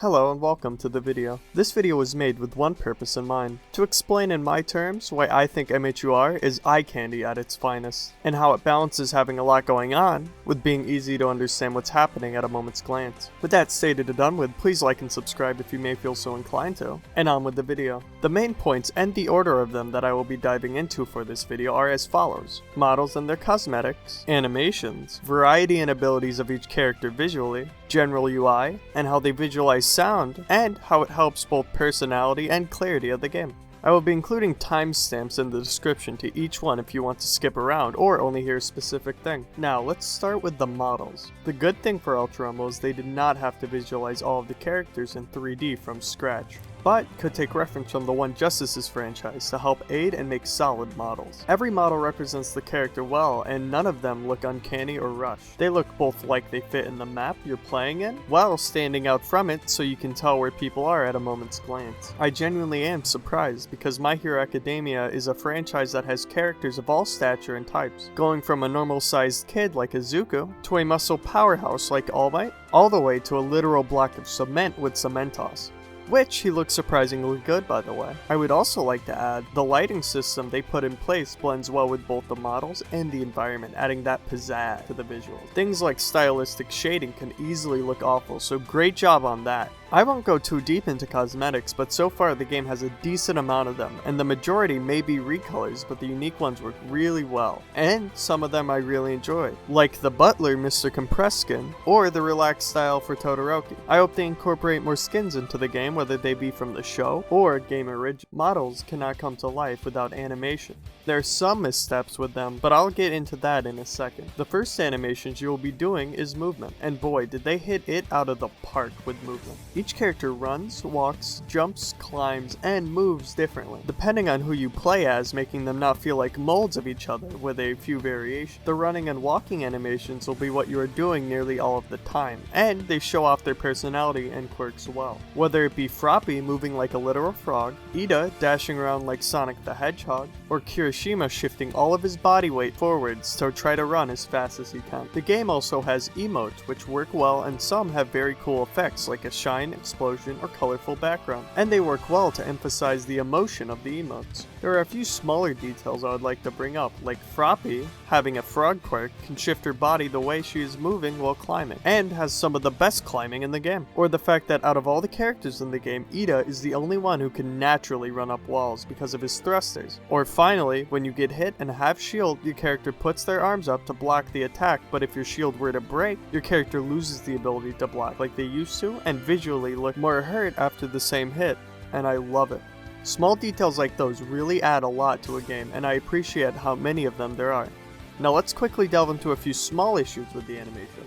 Hello and welcome to the video. This video was made with one purpose in mind, to explain in my terms why I think MHUR is eye candy at its finest, and how it balances having a lot going on with being easy to understand what's happening at a moment's glance. With that stated and done with, please like and subscribe if you may feel so inclined to, and on with the video. The main points and the order of them that I will be diving into for this video are as follows: models and their cosmetics, animations, variety and abilities of each character visually, general UI, and how they visualize sound, and how it helps both personality and clarity of the game. I will be including timestamps in the description to each one if you want to skip around or only hear a specific thing. Now, let's start with the models. The good thing for Ultra Rumble is they did not have to visualize all of the characters in 3D from scratch, but could take reference from the One Justice's franchise to help aid and make solid models. Every model represents the character well, and none of them look uncanny or rushed. They look both like they fit in the map you're playing in, while standing out from it so you can tell where people are at a moment's glance. I genuinely am surprised, because My Hero Academia is a franchise that has characters of all stature and types, going from a normal-sized kid like Izuku, to a muscle powerhouse like All Might, all the way to a literal block of cement with Cementos. Which he looks surprisingly good, by the way. I would also like to add, the lighting system they put in place blends well with both the models and the environment, adding that pizzazz to the visuals. Things like stylistic shading can easily look awful, so great job on that. I won't go too deep into cosmetics, but so far the game has a decent amount of them, and the majority may be recolors, but the unique ones work really well, and some of them I really enjoy, like the Butler Mr. Compressed skin, or the relaxed style for Todoroki. I hope they incorporate more skins into the game, whether they be from the show or game original. Models cannot come to life without animation. There are some missteps with them, but I'll get into that in a second. The first animations you will be doing is movement, and boy did they hit it out of the park with movement. Each character runs, walks, jumps, climbs, and moves differently, depending on who you play as, making them not feel like molds of each other with a few variations. The running and walking animations will be what you are doing nearly all of the time, and they show off their personality and quirks well. Whether it be Froppy moving like a literal frog, Ida dashing around like Sonic the Hedgehog, or Kirishima shifting all of his body weight forwards to try to run as fast as he can. The game also has emotes, which work well, and some have very cool effects like a shine, explosion, or colorful background, and they work well to emphasize the emotion of the emotes. There are a few smaller details I would like to bring up, like Froppy, having a frog quirk, can shift her body the way she is moving while climbing, and has some of the best climbing in the game. Or the fact that out of all the characters in the game, Ida is the only one who can naturally run up walls because of his thrusters. Or finally, when you get hit and have shield, your character puts their arms up to block the attack, but if your shield were to break, your character loses the ability to block like they used to, and visually look more hurt after the same hit, and I love it. Small details like those really add a lot to a game, and I appreciate how many of them there are. Now let's quickly delve into a few small issues with the animation.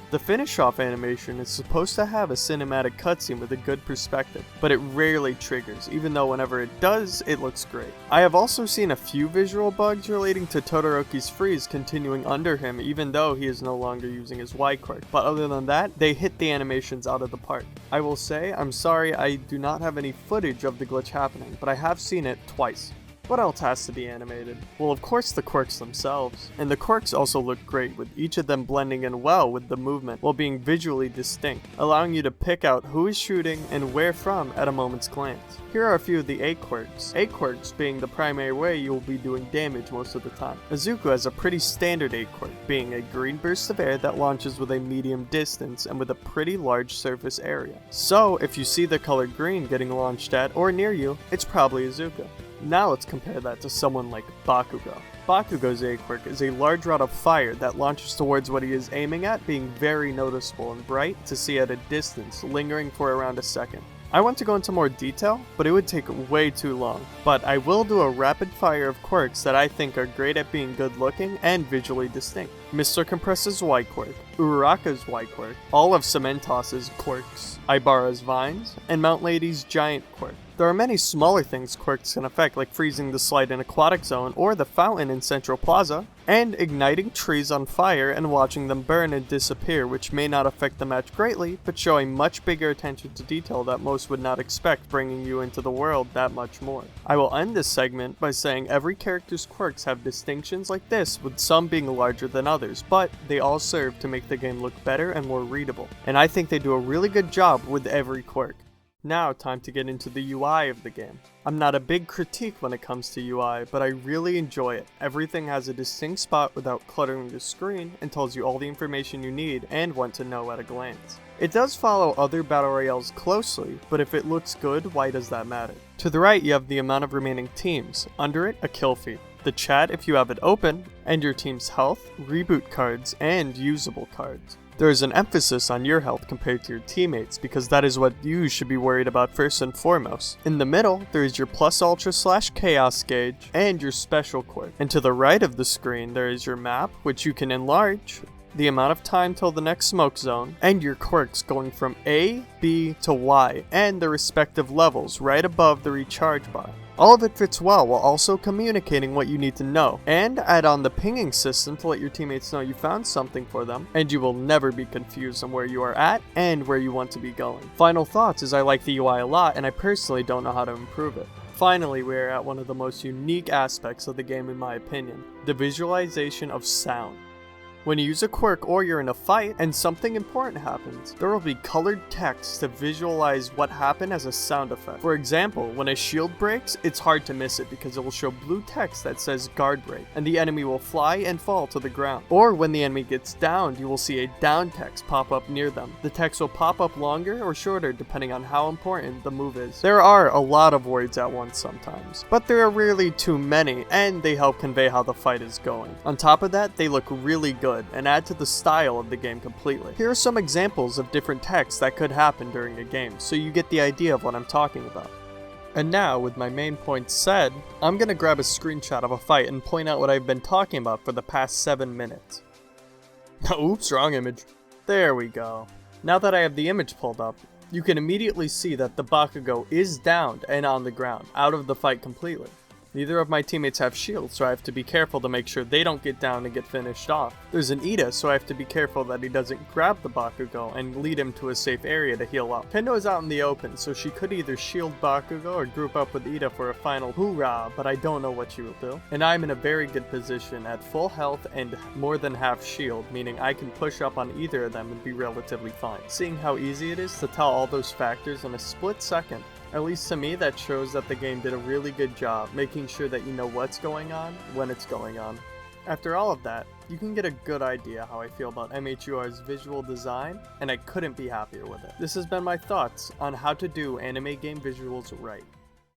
The finish off animation is supposed to have a cinematic cutscene with a good perspective, but it rarely triggers, even though whenever it does, it looks great. I have also seen a few visual bugs relating to Todoroki's freeze continuing under him even though he is no longer using his Y quirk, but other than that, they hit the animations out of the park. I will say, I'm sorry I do not have any footage of the glitch happening, but I have seen it twice. What else has to be animated? Well, of course the quirks themselves. And the quirks also look great, with each of them blending in well with the movement while being visually distinct, allowing you to pick out who is shooting and where from at a moment's glance. Here are a few of the A quirks. A quirks being the primary way you will be doing damage most of the time. Izuku has a pretty standard A quirk, being a green burst of air that launches with a medium distance and with a pretty large surface area. So if you see the color green getting launched at or near you, it's probably Izuku. Now let's compare that to someone like Bakugo. Bakugo's A-quirk is a large rod of fire that launches towards what he is aiming at, being very noticeable and bright to see at a distance, lingering for around a second. I want to go into more detail, but it would take way too long. But I will do a rapid fire of quirks that I think are great at being good looking and visually distinct. Mr. Compress's Y quirk, Uraraka's Y quirk, all of Cementos's quirks, Ibara's vines, and Mount Lady's giant quirk. There are many smaller things Quirks can affect, like freezing the slide in Aquatic Zone or the fountain in Central Plaza, and igniting trees on fire and watching them burn and disappear, which may not affect the match greatly, but show a much bigger attention to detail that most would not expect, bringing you into the world that much more. I will end this segment by saying every character's quirks have distinctions like this, with some being larger than others, but they all serve to make the game look better and more readable, and I think they do a really good job with every quirk. Now, time to get into the UI of the game. I'm not a big critique when it comes to UI, but I really enjoy it. Everything has a distinct spot without cluttering the screen and tells you all the information you need and want to know at a glance. It does follow other battle royales closely, but if it looks good, why does that matter? To the right, you have the amount of remaining teams. Under it, a kill feed, the chat if you have it open, and your team's health, reboot cards, and usable cards. There is an emphasis on your health compared to your teammates because that is what you should be worried about first and foremost. In the middle, there is your plus ultra / chaos gauge and your special quirk. And to the right of the screen, there is your map, which you can enlarge, the amount of time till the next smoke zone, and your quirks going from A, B to Y, and the respective levels right above the recharge bar. All of it fits well while also communicating what you need to know, and add on the pinging system to let your teammates know you found something for them, and you will never be confused on where you are at and where you want to be going. Final thoughts is I like the UI a lot, and I personally don't know how to improve it. Finally, we are at one of the most unique aspects of the game in my opinion, the visualization of sound. When you use a quirk or you're in a fight and something important happens, there will be colored text to visualize what happened as a sound effect. For example, when a shield breaks, it's hard to miss it because it will show blue text that says guard break, and the enemy will fly and fall to the ground. Or when the enemy gets downed, you will see a down text pop up near them. The text will pop up longer or shorter depending on how important the move is. There are a lot of words at once sometimes, but there are rarely too many, and they help convey how the fight is going. On top of that, they look really good and add to the style of the game completely. Here are some examples of different text that could happen during a game, so you get the idea of what I'm talking about. And now, with my main points said, I'm gonna grab a screenshot of a fight and point out what I've been talking about for the past 7 minutes. Oops, wrong image. There we go. Now that I have the image pulled up, you can immediately see that the Bakugo is downed and on the ground, out of the fight completely. Neither of my teammates have shields, so I have to be careful to make sure they don't get down and get finished off. There's an Ida, so I have to be careful that he doesn't grab the Bakugo and lead him to a safe area to heal up. Pendo is out in the open, so she could either shield Bakugo or group up with Ida for a final hoorah, but I don't know what she will do. And I'm in a very good position at full health and more than half shield, meaning I can push up on either of them and be relatively fine. Seeing how easy it is to tell all those factors in a split second, at least to me, that shows that the game did a really good job making sure that you know what's going on when it's going on. After all of that, you can get a good idea how I feel about MHUR's visual design, and I couldn't be happier with it. This has been my thoughts on how to do anime game visuals right.